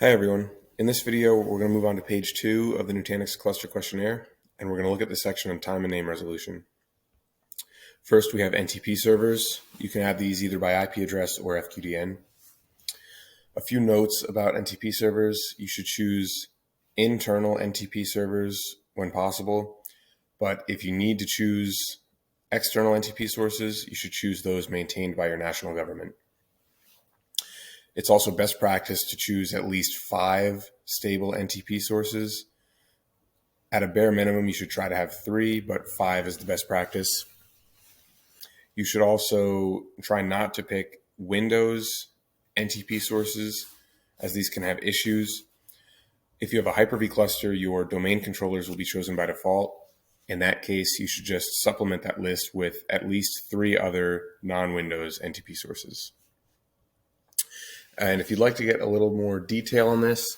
Hi everyone. In this video, we're going to move on to page 2 of the Nutanix Cluster Questionnaire, and we're going to look at the section on time and name resolution. First, we have NTP servers. You can add these either by IP address or FQDN. A few notes about NTP servers. You should choose internal NTP servers when possible, but if you need to choose external NTP sources, you should choose those maintained by your national government. It's also best practice to choose at least 5 stable NTP sources. At a bare minimum, you should try to have 3, but 5 is the best practice. You should also try not to pick Windows NTP sources, as these can have issues. If you have a Hyper-V cluster, your domain controllers will be chosen by default. In that case, you should just supplement that list with at least 3 other non-Windows NTP sources. And if you'd like to get a little more detail on this,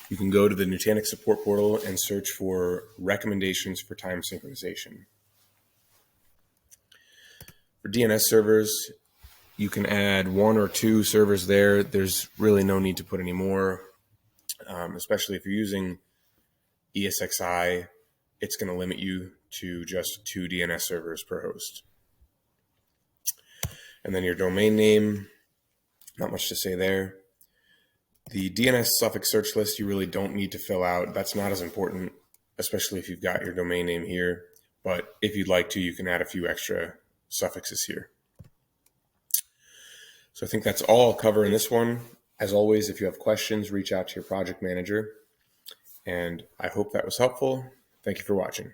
you can go to the Nutanix support portal and search for recommendations for time synchronization. For DNS servers, you can add 1 or 2 servers there. There's really no need to put any more, especially if you're using ESXi. It's going to limit you to just 2 DNS servers per host. And then your domain name, not much to say there. The DNS suffix search list you really don't need to fill out. That's not as important, especially if you've got your domain name here. But if you'd like to, you can add a few extra suffixes here. So I think that's all I'll cover in this one. As always, if you have questions, reach out to your project manager. And I hope that was helpful. Thank you for watching.